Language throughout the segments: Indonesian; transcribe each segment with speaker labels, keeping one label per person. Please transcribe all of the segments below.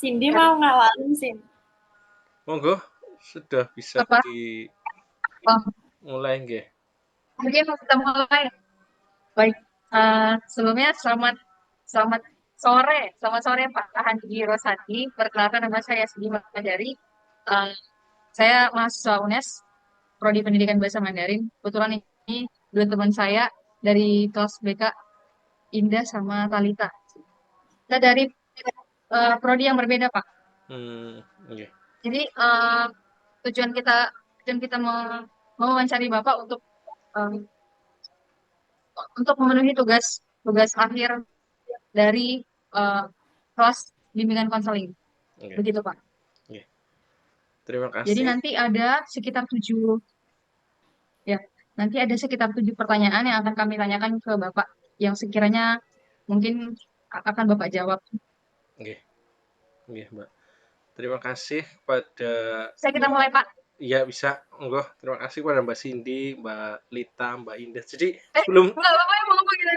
Speaker 1: Cindy mau ngawalin, Cindy.
Speaker 2: Monggo, sudah bisa
Speaker 3: Apa?
Speaker 2: dimulai nggih.
Speaker 3: Mungkin kita mulai. Baik, sebelumnya selamat sore Pak Handi Rosadi. Perkenalkan nama saya Sidi Mandari. Eh, saya mahasiswa UNES, Prodi Pendidikan Bahasa Mandarin. Kebetulan ini dua teman saya dari kelas BK, Indah sama Talita. Kita dari prodi yang berbeda, Pak.
Speaker 2: Nggih.
Speaker 3: Jadi tujuan kita mau mencari Bapak eh, untuk memenuhi tugas akhir dari kelas bimbingan konseling.
Speaker 2: Nggih.
Speaker 3: Begitu, Pak.
Speaker 2: Nggih. Terima
Speaker 3: Jadi
Speaker 2: kasih.
Speaker 3: nanti ada sekitar 7 pertanyaan yang akan kami tanyakan ke Bapak yang sekiranya mungkin akan Bapak jawab.
Speaker 2: Nggih. Nggih, Mbak. Terima kasih kepada
Speaker 3: Kita mulai, Pak.
Speaker 2: Iya, bisa. Monggo. Terima kasih kepada Mbak Cindy, Mbak Lita, Mbak Indah. Jadi
Speaker 3: Enggak, Bapak yang ngomong gitu.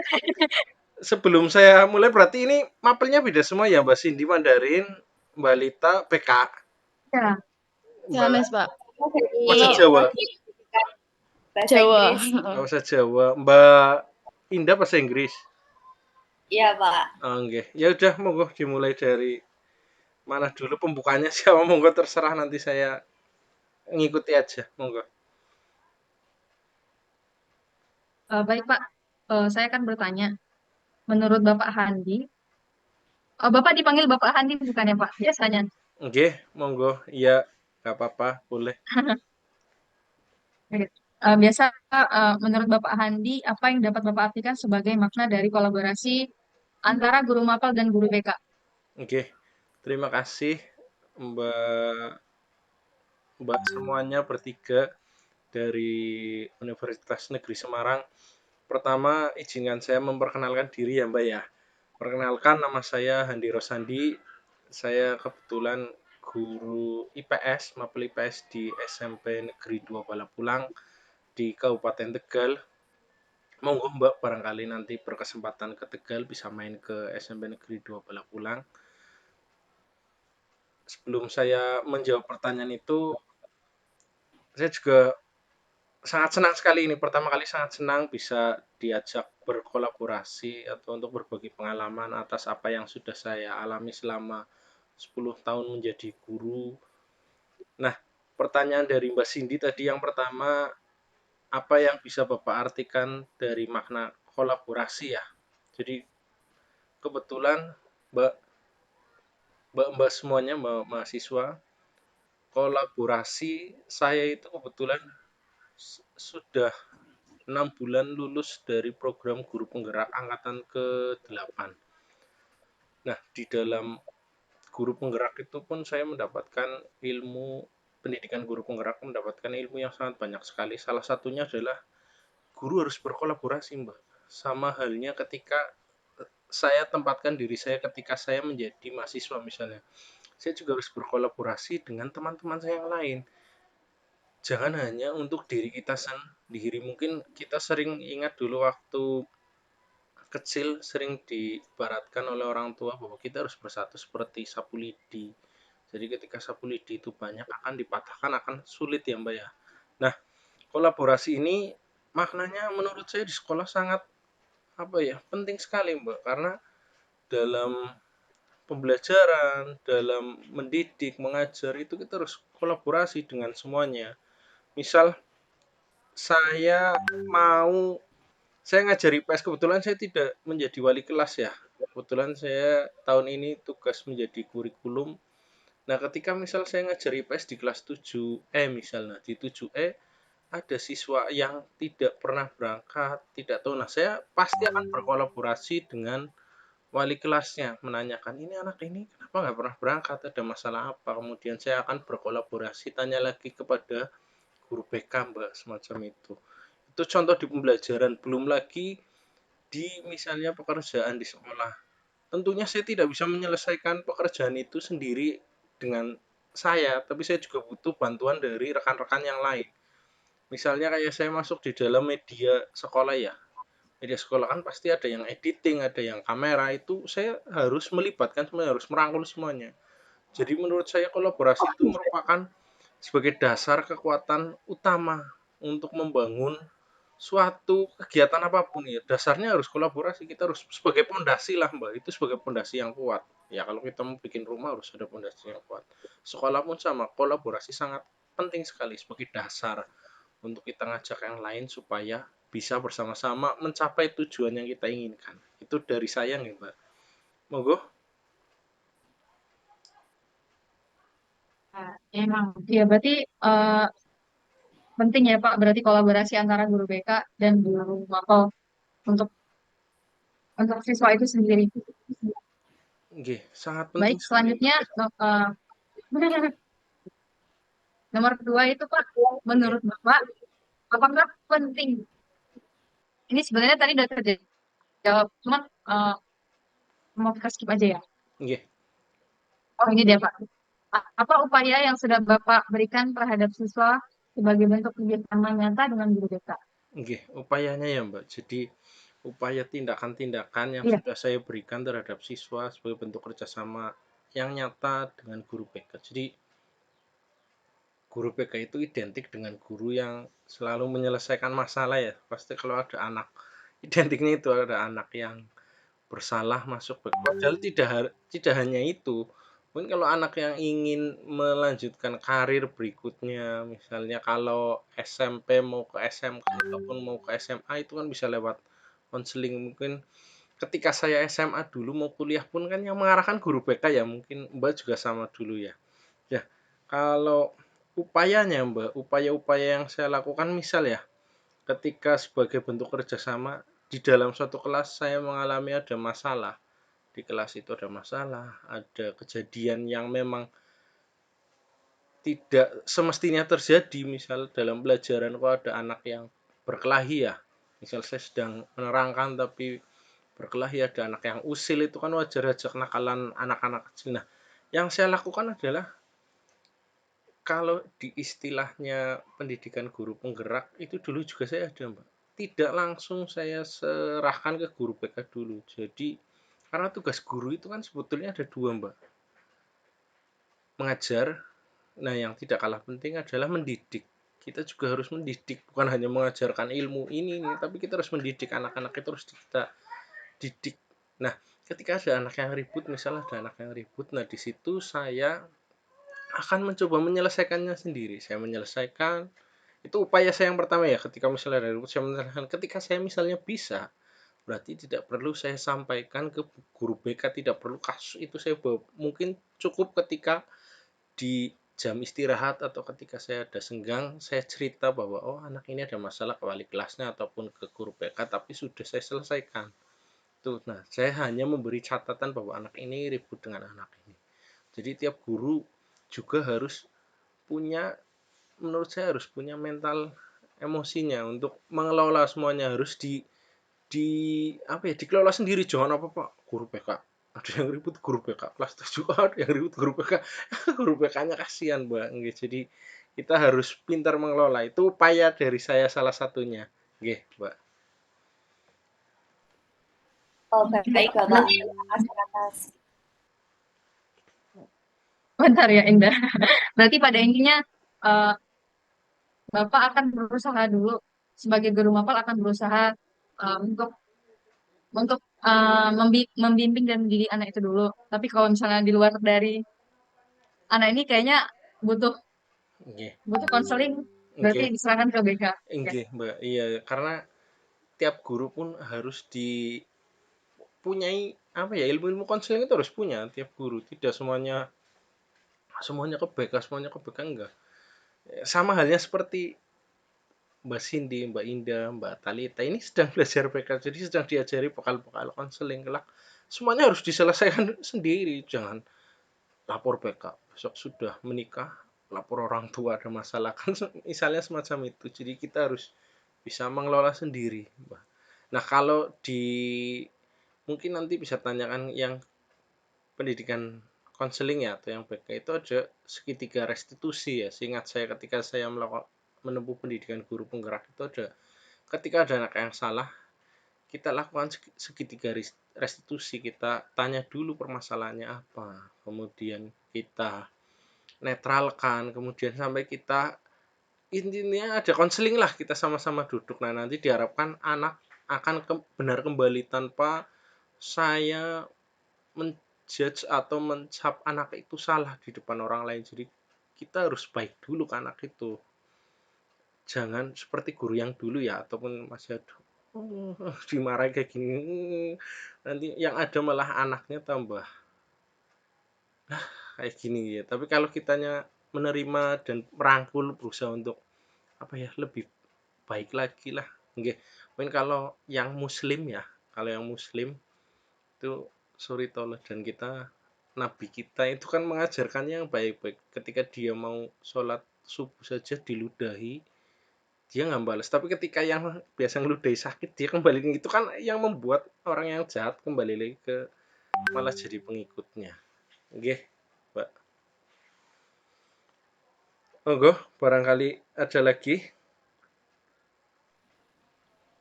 Speaker 2: sebelum saya mulai berarti ini mapelnya beda semua ya, Mbak Cindy Mandarin, Mbak Lita PK,
Speaker 3: Ya,
Speaker 2: Mbak
Speaker 4: Mes, Pak.
Speaker 2: bahasa Jawa.
Speaker 1: Bahasa
Speaker 4: Jawa.
Speaker 1: Inggris.
Speaker 2: Bahasa Jawa. Mbak Indah bahasa Inggris.
Speaker 1: Iya, Pak.
Speaker 2: Oh, nggih. Ya udah, monggo dimulai dari mana dulu pembukanya siapa, monggo terserah, nanti saya ngikuti aja, monggo.
Speaker 3: baik, Pak. Saya akan bertanya. Menurut Bapak Handi, Bapak dipanggil Bapak Handi bukan ya, Pak? Biasanya.
Speaker 2: Nggih, monggo. Iya, nggak apa-apa, boleh.
Speaker 3: Biasa, menurut Bapak Handi, apa yang dapat Bapak artikan sebagai makna dari kolaborasi antara guru mapel dan guru BK?
Speaker 2: Nggih. Terima kasih Mbak Mbak semuanya bertiga dari Universitas Negeri Semarang. Pertama, izinkan saya memperkenalkan diri ya, Mbak ya. Perkenalkan, nama saya Handi Rosandi. Saya kebetulan guru IPS, mapel IPS di SMP Negeri 2 Balapulang di Kabupaten Tegal. Monggo Mbak, barangkali nanti berkesempatan ke Tegal bisa main ke SMP Negeri 2 Balapulang. Sebelum saya menjawab pertanyaan itu, saya juga sangat senang sekali ini. Pertama kali sangat senang bisa diajak berkolaborasi atau untuk berbagi pengalaman atas apa yang sudah saya alami selama 10 tahun menjadi guru. Nah, pertanyaan dari Mbak Cindy tadi yang pertama, apa yang bisa Bapak artikan dari makna kolaborasi ya? Jadi kebetulan Mbak semuanya, Mbak mahasiswa, kolaborasi saya itu kebetulan sudah 6 bulan lulus dari program guru penggerak angkatan ke-8. Nah, di dalam guru penggerak itu pun saya mendapatkan ilmu pendidikan guru penggerak, mendapatkan ilmu yang sangat banyak sekali. Salah satunya adalah guru harus berkolaborasi, Mbak. Sama halnya ketika saya tempatkan diri saya ketika saya menjadi mahasiswa misalnya. Saya juga harus berkolaborasi dengan teman-teman saya yang lain. Jangan hanya untuk diri kita sendiri. Mungkin kita sering ingat dulu waktu kecil sering diibaratkan oleh orang tua bahwa kita harus bersatu seperti sapu lidi. Jadi ketika sapu lidi itu banyak akan dipatahkan, akan sulit ya Mbak ya. Nah, kolaborasi ini maknanya menurut saya di sekolah sangat penting sekali Mbak, karena dalam pembelajaran, dalam mendidik, mengajar itu kita harus kolaborasi dengan semuanya. Misal saya ngajar IPS, kebetulan saya tidak menjadi wali kelas ya. Kebetulan saya tahun ini tugas menjadi kurikulum. Nah, ketika misal saya ngajar IPS di kelas 7E misalnya, di 7E ada siswa yang tidak pernah berangkat, tidak tahu. Nah, saya pasti akan berkolaborasi dengan wali kelasnya, menanyakan ini anak ini kenapa nggak pernah berangkat, ada masalah apa. Kemudian saya akan berkolaborasi, tanya lagi kepada guru BK Mbak, semacam itu. Itu contoh di pembelajaran, belum lagi di misalnya pekerjaan di sekolah. Tentunya saya tidak bisa menyelesaikan pekerjaan itu sendiri dengan saya, tapi saya juga butuh bantuan dari rekan-rekan yang lain. Misalnya kayak saya masuk di dalam media sekolah ya. Media sekolah kan pasti ada yang editing, ada yang kamera, itu saya harus melibatkan semuanya, harus merangkul semuanya. Jadi menurut saya kolaborasi itu merupakan sebagai dasar kekuatan utama untuk membangun suatu kegiatan apapun ya. Dasarnya harus kolaborasi. Kita harus sebagai pondasi lah Mbak. Itu sebagai pondasi yang kuat. Ya kalau kita mau bikin rumah harus ada pondasi yang kuat. Sekolah pun sama. Kolaborasi sangat penting sekali sebagai dasar untuk kita ngajak yang lain supaya bisa bersama-sama mencapai tujuan yang kita inginkan. Itu dari saya nih Mbak. Monggo.
Speaker 3: Nah, emang, ya berarti eh, penting ya Pak, berarti kolaborasi antara guru BK dan guru mapel untuk siswa itu sendiri.
Speaker 2: Nggih, sangat
Speaker 3: Baik,
Speaker 2: penting sekali Mbak.
Speaker 3: selanjutnya nomor 2 itu Pak,
Speaker 2: Nggih,
Speaker 3: menurut Bapak, apakah penting? Ini sebenarnya tadi udah terjawab, cuman mau kita skip aja ya.
Speaker 2: nggih,
Speaker 3: Oh ini dia Pak. Apa upaya yang sudah Bapak berikan terhadap siswa sebagai bentuk kerjasama nyata dengan guru BK?
Speaker 2: nggih. Upayanya ya Mbak. Jadi upaya tindakan-tindakan yang
Speaker 3: Iya,
Speaker 2: sudah saya berikan terhadap siswa sebagai bentuk kerjasama yang nyata dengan guru BK. Jadi guru BK itu identik dengan guru yang selalu menyelesaikan masalah ya. Pasti kalau ada anak, identiknya itu ada anak yang bersalah masuk BK. Padahal tidak hanya itu. Mungkin kalau anak yang ingin melanjutkan karir berikutnya, misalnya kalau SMP mau ke SMK ataupun mau ke SMA itu kan bisa lewat konseling. Mungkin ketika saya SMA dulu mau kuliah pun kan yang mengarahkan guru BK ya, mungkin Mbak juga sama dulu ya. Ya, kalau upayanya Mbak, upaya-upaya yang saya lakukan misal ya, ketika sebagai bentuk kerjasama di dalam suatu kelas saya mengalami ada masalah. Di kelas itu ada masalah, ada kejadian yang memang tidak semestinya terjadi. Misal dalam pelajaran kok ada anak yang berkelahi ya. Misal saya sedang menerangkan tapi berkelahi, ada anak yang usil, itu kan wajar aja kenakalan anak-anak kecil. Nah, yang saya lakukan adalah kalau di istilahnya pendidikan guru penggerak itu dulu juga saya ada Mbak. Tidak langsung saya serahkan ke guru BK dulu. Jadi karena tugas guru itu kan sebetulnya ada dua Mbak. Mengajar, nah yang tidak kalah penting adalah mendidik. Kita juga harus mendidik, bukan hanya mengajarkan ilmu ini, tapi kita harus mendidik anak-anak itu harus kita didik. Nah, ketika ada anak yang ribut, misalnya ada anak yang ribut, nah di situ saya akan mencoba menyelesaikannya sendiri. Saya menyelesaikan, itu upaya saya yang pertama ya, ketika misalnya ada ribut, saya menyelesaikan. Ketika saya misalnya bisa, berarti tidak perlu saya sampaikan ke guru BK, tidak perlu kasus itu saya bawa. Mungkin cukup ketika di jam istirahat atau ketika saya ada senggang, saya cerita bahwa oh anak ini ada masalah ke wali kelasnya ataupun ke guru BK, tapi sudah saya selesaikan. Tuh, nah saya hanya memberi catatan bahwa anak ini ribut dengan anak ini. Jadi tiap guru juga harus punya, menurut saya harus punya mental emosinya untuk mengelola semuanya, harus di apa ya, dikelola sendiri. Jangan apa Pak guru BK ada yang ribut, guru BK kelas 7 ada yang ribut, guru BK guru BK-nya kasihan Mbak. Jadi kita harus pintar mengelola, itu upaya dari saya salah satunya nggih Mbak.
Speaker 1: Oh, baik Bapak.
Speaker 3: berarti
Speaker 1: Terima kasih atas.
Speaker 3: bentar ya Indah. Berarti pada intinya eh, Bapak akan berusaha dulu sebagai guru mapel akan berusaha untuk membimbing dan mendidik anak itu dulu. Tapi kalau misalnya di luar dari anak ini kayaknya butuh
Speaker 2: Nggih,
Speaker 3: butuh konseling, berarti
Speaker 2: nggih,
Speaker 3: diserahkan ke BK. Ya.
Speaker 2: nggih Mbak. Iya, karena tiap guru pun harus dipunyai apa ya, ilmu-ilmu konseling itu harus punya tiap guru. Tidak semuanya semuanya ke BK, semuanya ke BK enggak. Sama halnya seperti Mbak Cindy, Mbak Indah, Mbak Talita ini sedang belajar BK, jadi sedang diajari vokal-vokal konseling kelak. Semuanya harus diselesaikan sendiri, jangan lapor BK. Besok sudah menikah, lapor orang tua ada masalah kan, misalnya semacam itu. Jadi kita harus bisa mengelola sendiri, Mbak. Nah, kalau di mungkin nanti bisa tanyakan yang pendidikan konseling ya atau yang BK itu ada segitiga restitusi ya. Seingat saya ketika saya menempuh pendidikan guru penggerak itu ada ketika ada anak yang salah, kita lakukan segitiga restitusi, kita tanya dulu permasalahannya apa, kemudian kita netralkan, kemudian sampai kita intinya ada konseling lah, kita sama-sama duduk. Nah, nanti diharapkan anak akan benar kembali tanpa saya menjudge atau mencap anak itu salah di depan orang lain. Jadi kita harus baik dulu ke anak itu. Jangan seperti guru yang dulu ya, ataupun masih ada dimarahi kayak gini, nanti yang ada malah anaknya tambah kayak gini ya. Tapi kalau kitanya menerima dan merangkul, berusaha untuk apa ya, lebih baik lagi lah. Nggih. Mungkin kalau yang muslim ya, kalau yang muslim itu suri toleh, dan kita nabi kita itu kan mengajarkannya yang baik-baik. Ketika dia mau sholat subuh saja diludahi, dia nggak balas. Tapi ketika yang biasa ngeludahi sakit, dia kembali, itu kan yang membuat orang yang jahat kembali lagi ke malah jadi pengikutnya. Oke, Mbak. Monggo, barangkali ada lagi.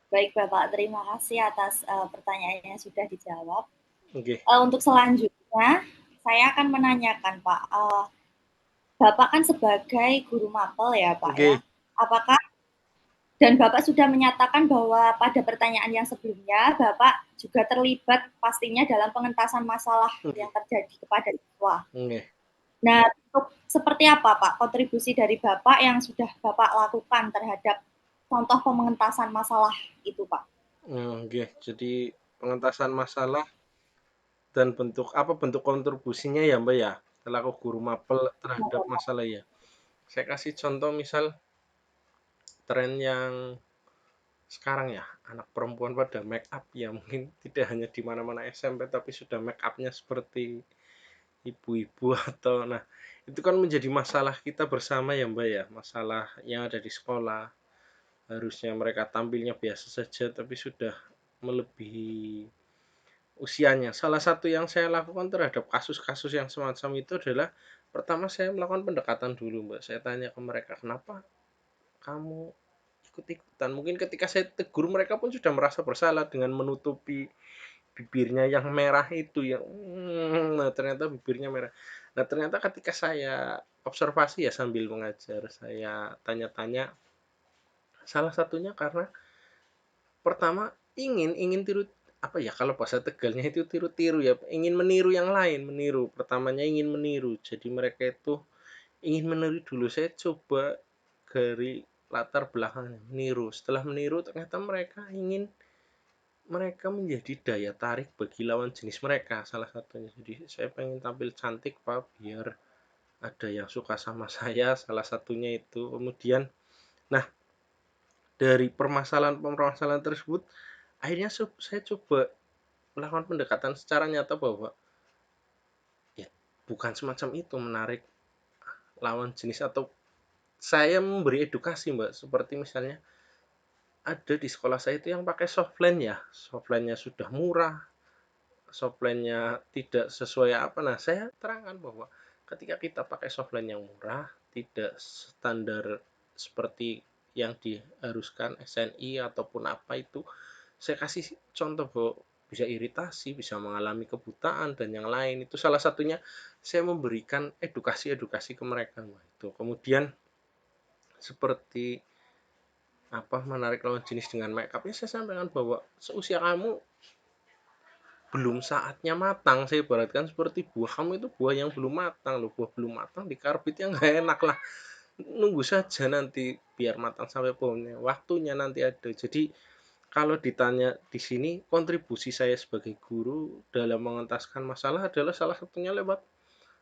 Speaker 1: Baik Bapak, terima kasih atas pertanyaannya yang sudah dijawab.
Speaker 2: Oke.
Speaker 1: Untuk selanjutnya, saya akan menanyakan Pak, Bapak kan sebagai guru mapel ya Pak
Speaker 2: Oke.
Speaker 1: ya, apakah dan Bapak sudah menyatakan bahwa pada pertanyaan yang sebelumnya Bapak juga terlibat pastinya dalam pengentasan masalah yang terjadi kepada siswa.
Speaker 2: Oke.
Speaker 1: Nah, seperti apa Pak kontribusi dari Bapak yang sudah Bapak lakukan terhadap contoh pengentasan masalah itu Pak?
Speaker 2: Oke, jadi pengentasan masalah dan bentuk kontribusinya ya Mbak ya, selaku guru mapel terhadap masalah ya. Saya kasih contoh, misal tren yang sekarang ya, anak perempuan pada make up ya, mungkin tidak hanya di mana-mana SMP, tapi sudah make upnya seperti ibu-ibu atau, nah itu kan menjadi masalah kita bersama ya Mbak ya, masalah yang ada di sekolah. Harusnya mereka tampilnya biasa saja, tapi sudah melebihi usianya. Salah satu yang saya lakukan terhadap kasus-kasus yang semacam itu adalah, pertama saya melakukan pendekatan dulu Mbak. Saya tanya ke mereka, kenapa kamu ikut-ikutan? Mungkin ketika saya tegur, mereka pun sudah merasa bersalah dengan menutupi bibirnya yang merah itu, yang nah ternyata bibirnya merah. Nah ternyata ketika saya observasi ya sambil mengajar, saya tanya-tanya, salah satunya karena pertama ingin tiru, apa ya, kalau bahasa Tegalnya itu tiru-tiru ya, ingin meniru yang lain, pertamanya ingin meniru. Jadi mereka itu ingin meniru dulu. Saya coba dari latar belakangnya meniru. Setelah meniru, ternyata mereka menjadi daya tarik bagi lawan jenis mereka, salah satunya. Jadi saya pengen tampil cantik Pak, biar ada yang suka sama saya, salah satunya itu. Kemudian, nah dari permasalahan tersebut, akhirnya saya coba melakukan pendekatan secara nyata bahwa ya bukan semacam itu menarik lawan jenis, atau saya memberi edukasi Mbak, seperti misalnya ada di sekolah saya itu yang pakai softline ya, softline-nya sudah murah, softline-nya tidak sesuai apa. Nah saya terangkan bahwa ketika kita pakai softline yang murah, tidak standar seperti yang diharuskan SNI ataupun apa itu, saya kasih contoh bahwa bisa iritasi, bisa mengalami kebutaan dan yang lain. Itu salah satunya saya memberikan edukasi ke mereka. Itu kemudian seperti apa, menarik lawan jenis dengan make up, saya sampaikan bahwa seusia kamu belum saatnya matang. Saya ibaratkan seperti buah kamu itu buah yang belum matang loh, buah belum matang di karbit yang nggak enak lah, nunggu saja nanti biar matang sampai pohonnya, waktunya nanti ada. Jadi kalau ditanya di sini, kontribusi saya sebagai guru dalam mengentaskan masalah adalah salah satunya lewat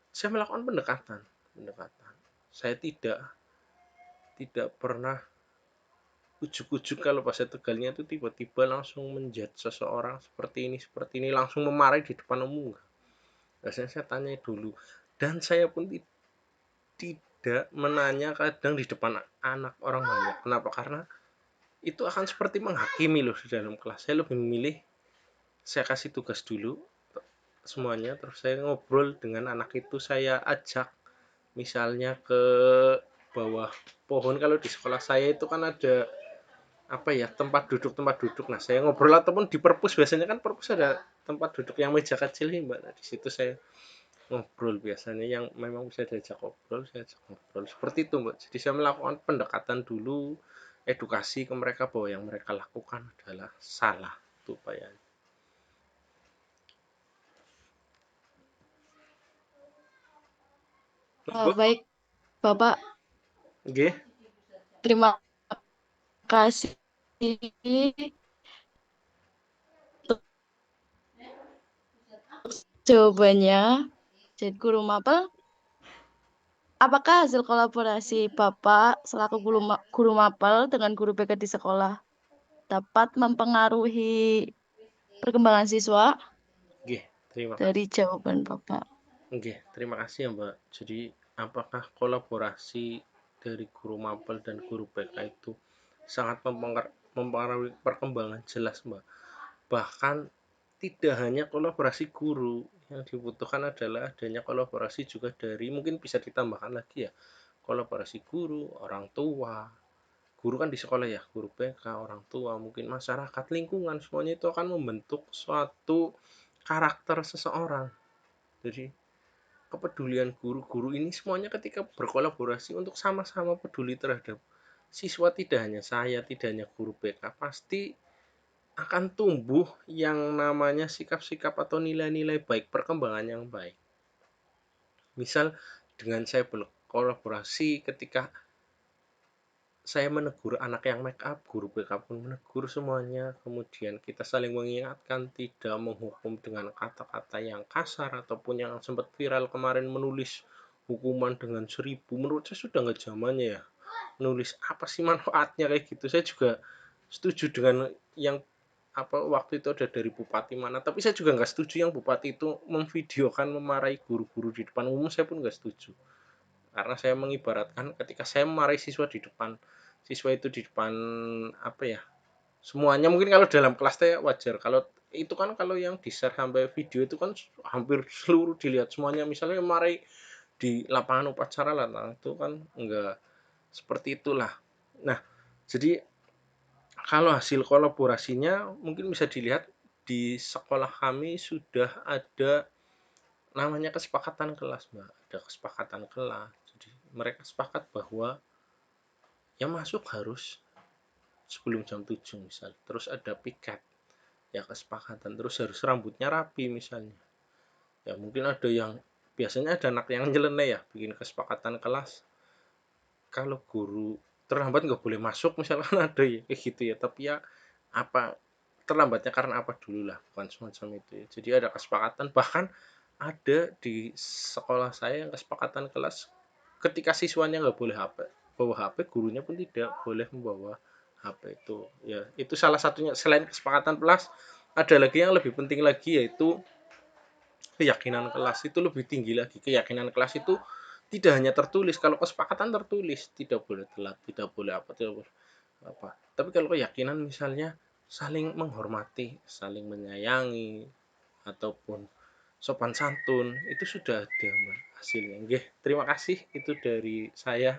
Speaker 2: saya melakukan pendekatan. Saya tidak pernah ujuk-ujuk, kalau bahasa Tegalnya itu tiba-tiba langsung menjudge seseorang seperti ini, langsung memarahi di depan umum. Biasanya saya tanya dulu, dan saya pun tidak menanya kadang di depan anak orang banyak. Kenapa? Karena itu akan seperti menghakimi loh di dalam kelas. Saya lebih memilih, saya kasih tugas dulu semuanya, terus saya ngobrol dengan anak itu, saya ajak misalnya ke bawah pohon. Kalau di sekolah saya itu kan ada tempat duduk. Nah, saya ngobrol ataupun di perpus, biasanya kan perpus ada tempat duduk yang meja kecil nih, Mbak. Nah, di situ saya ngobrol, biasanya yang memang bisa diajak ngobrol, saya ajak ngobrol. Seperti itu, Mbak. Jadi saya melakukan pendekatan dulu, edukasi ke mereka bahwa yang mereka lakukan adalah salah. Itu upayanya.
Speaker 4: Baik, Bapak.
Speaker 2: Nggih.
Speaker 4: Terima kasih untuk jawabannya. Jadi Guru Mapel, apakah hasil kolaborasi Bapak selaku guru Mapel dengan guru BK di sekolah dapat mempengaruhi perkembangan siswa?
Speaker 2: Nggih, terima kasih.
Speaker 4: Dari jawaban Bapak.
Speaker 2: Nggih, terima kasih ya, Mbak. Jadi, apakah kolaborasi dari guru Mapel dan guru BK itu sangat mempengaruhi perkembangan? Jelas, Mbak. Bahkan tidak hanya kolaborasi guru, yang dibutuhkan adalah adanya kolaborasi juga dari, mungkin bisa ditambahkan lagi ya, kolaborasi guru, orang tua. Guru kan di sekolah ya, guru BK, orang tua, mungkin masyarakat, lingkungan, semuanya itu akan membentuk suatu karakter seseorang. Jadi, kepedulian guru-guru ini semuanya ketika berkolaborasi untuk sama-sama peduli terhadap siswa, tidak hanya saya, tidak hanya guru BK, pasti akan tumbuh yang namanya sikap-sikap atau nilai-nilai baik, perkembangan yang baik. Misal dengan saya berkolaborasi ketika saya menegur anak yang make up, guru BK pun menegur semuanya, kemudian kita saling mengingatkan, tidak menghukum dengan kata-kata yang kasar, ataupun yang sempat viral kemarin menulis hukuman dengan 1000, menurut saya sudah nggak zamannya ya, nulis apa sih manfaatnya kayak gitu. Saya juga setuju dengan yang waktu itu ada dari bupati mana, tapi saya juga nggak setuju yang bupati itu memvideokan memarahi guru-guru di depan umum. Saya pun nggak setuju, karena saya mengibaratkan ketika saya memarahi siswa di depan siswa itu di depan semuanya, mungkin kalau dalam kelas saya wajar, kalau itu kan kalau yang di share sampai video itu kan hampir seluruh dilihat semuanya, misalnya memarahi di lapangan upacara lah, nah itu kan enggak seperti itulah. Nah, jadi kalau hasil kolaborasinya mungkin bisa dilihat di sekolah kami sudah ada namanya kesepakatan kelas, Mbak. Ada kesepakatan kelas. Jadi mereka sepakat bahwa yang masuk harus sebelum jam 7 misal. Terus ada piket. Ya kesepakatan. Terus harus rambutnya rapi misalnya. Ya mungkin ada yang biasanya ada anak yang nyeleneh ya, bikin kesepakatan kelas. Kalau guru terlambat nggak boleh masuk misalkan, ada ya kayak gitu ya, tapi ya apa terlambatnya karena apa dulu lah, bukan semacam itu ya. Jadi ada kesepakatan, bahkan ada di sekolah saya yang kesepakatan kelas ketika siswanya nggak boleh bawa HP, gurunya pun tidak boleh membawa HP. Itu ya, itu salah satunya. Selain kesepakatan kelas, ada lagi yang lebih penting lagi, yaitu keyakinan kelas. Itu lebih tinggi lagi. Keyakinan kelas itu tidak hanya tertulis. Kalau kesepakatan tertulis, tidak boleh telat, tidak boleh tidak boleh apa. Tapi kalau keyakinan misalnya saling menghormati, saling menyayangi, ataupun sopan santun, itu sudah ada, Mbak, hasilnya. Nggih, terima kasih, itu dari saya.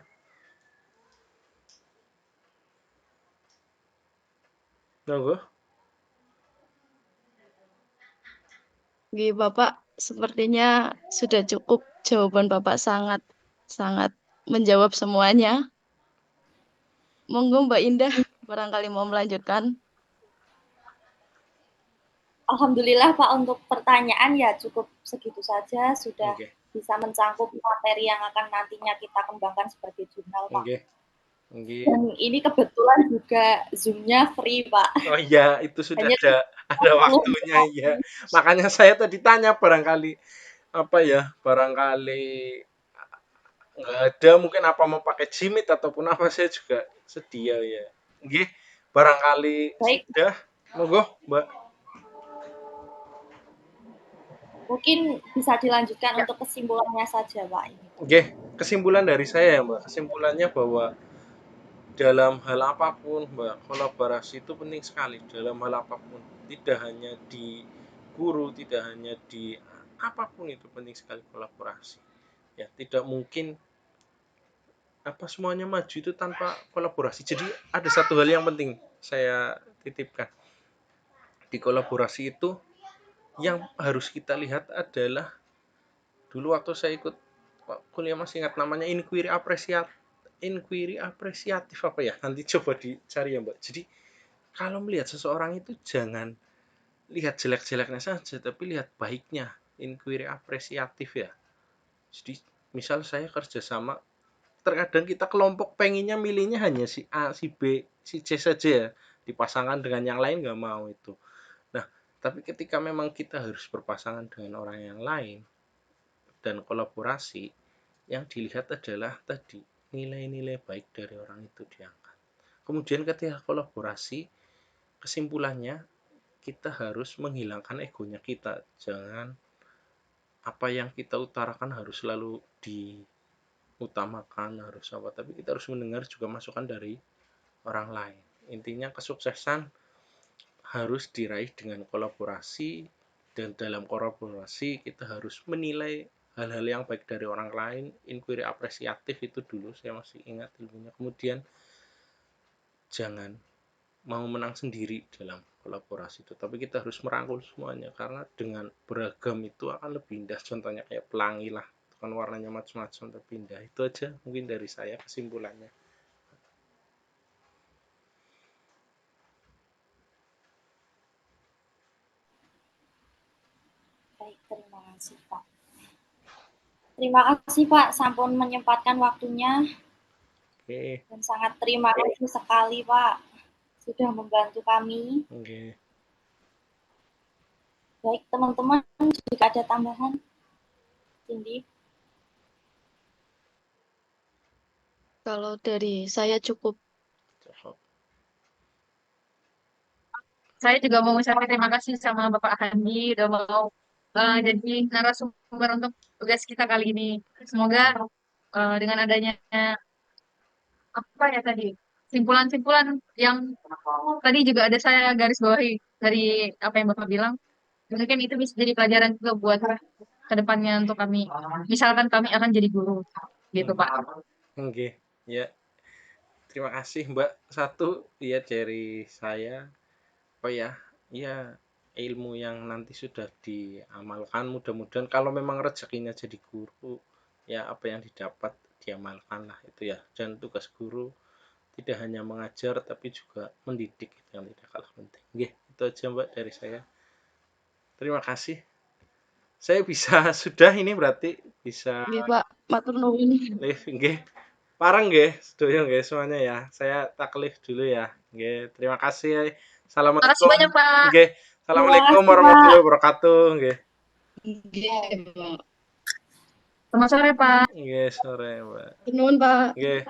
Speaker 2: Monggo.
Speaker 4: Bapak, sepertinya sudah cukup. Jawaban Bapak sangat menjawab semuanya. Monggo Mbak Indah, barangkali mau melanjutkan.
Speaker 1: Alhamdulillah Pak, untuk pertanyaan ya cukup segitu saja, sudah bisa mencangkup materi yang akan nantinya kita kembangkan sebagai jurnal Pak. Dan ini kebetulan juga Zoom-nya free Pak.
Speaker 2: Oh iya, itu sudah ada waktunya ya. Makanya saya tadi tanya, barangkali nggak ada, mungkin apa mau pakai Jimit ataupun apa, saya juga sedia ya. Nggih, barangkali
Speaker 1: baik.
Speaker 2: Sudah, monggo Mbak.
Speaker 1: Mungkin bisa dilanjutkan untuk kesimpulannya saja Pak.
Speaker 2: Nggih, kesimpulan dari saya ya Mbak. Kesimpulannya bahwa dalam hal apapun, Mbak, kolaborasi itu penting sekali dalam hal apapun. Tidak hanya di guru, tidak hanya di apapun, itu penting sekali kolaborasi. Ya, tidak mungkin semuanya maju itu tanpa kolaborasi. Jadi ada satu hal yang penting saya titipkan. Di kolaborasi itu yang harus kita lihat adalah, dulu waktu saya ikut kuliah masih ingat namanya inquiry apresiatif apa ya, nanti coba dicari ya Mbak. Jadi kalau melihat seseorang itu jangan lihat jelek-jeleknya saja, tapi lihat baiknya. Inquiry apresiatif ya. Jadi misal saya kerjasama, terkadang kita kelompok pengennya milihnya hanya si A, si B, si C saja ya, dipasangkan dengan yang lain nggak mau itu. Nah, tapi ketika memang kita harus berpasangan dengan orang yang lain dan kolaborasi, yang dilihat adalah tadi nilai-nilai baik dari orang itu diangkat. Kemudian ketika kolaborasi, kesimpulannya kita harus menghilangkan egonya kita. Jangan apa yang kita utarakan harus selalu diutamakan, harus apa, tapi kita harus mendengar juga masukan dari orang lain. Intinya kesuksesan harus diraih dengan kolaborasi, dan dalam kolaborasi kita harus menilai hal-hal yang baik dari orang lain. Inquiry apresiatif itu dulu saya masih ingat ilmunya. Kemudian jangan mau menang sendiri dalam kolaborasi itu, tapi kita harus merangkul semuanya, karena dengan beragam itu akan lebih indah. Contohnya kayak pelangi lah, itu kan warnanya macam-macam tapi indah. Itu aja mungkin dari saya kesimpulannya.
Speaker 1: Baik, terima kasih Pak. Terima kasih Pak, sampun menyempatkan waktunya.
Speaker 2: Oke.
Speaker 1: Dan sangat terima kasih sekali Pak, sudah membantu kami.
Speaker 2: Oke.
Speaker 1: Baik teman-teman, jika ada tambahan, Cindy.
Speaker 4: Kalau dari saya cukup.
Speaker 3: Saya juga mau ucapkan terima kasih sama Bapak Handi udah mau jadi narasumber untuk tugas kita kali ini. Semoga dengan adanya apa ya tadi simpulan-simpulan yang tadi juga ada saya garis bawahi dari apa yang Bapak bilang, mungkin itu bisa jadi pelajaran juga buat kedepannya untuk kami. Misalkan kami akan jadi guru, gitu Pak.
Speaker 2: Oke, ya. Terima kasih Mbak. Satu ya dari saya, apa ya, ya ilmu yang nanti sudah diamalkan, mudah-mudahan kalau memang rezekinya jadi guru, ya apa yang didapat diamalkan lah itu ya. Dan tugas guru tidak hanya mengajar tapi juga mendidik, itu yang tidak kalah penting. Oke, itu aja Mbak dari saya. Terima kasih. Saya bisa sudah ini berarti bisa.
Speaker 4: Nggih Pak, matur nuwun.
Speaker 2: Nggih. Pareng nggih, sedaya nggih semuanya ya. Saya taklif dulu ya. Nggih, terima kasih.
Speaker 3: Terima kasih
Speaker 2: Assalamualaikum.
Speaker 3: banyak Pak.
Speaker 2: Nggih. Assalamualaikum warahmatullahi wabarakatuh. Nggih.
Speaker 4: Nggih, Pak.
Speaker 3: Selamat sore Pak.
Speaker 2: Nggih, sore, Mbak.
Speaker 4: Nuwun Pak.
Speaker 2: Nggih.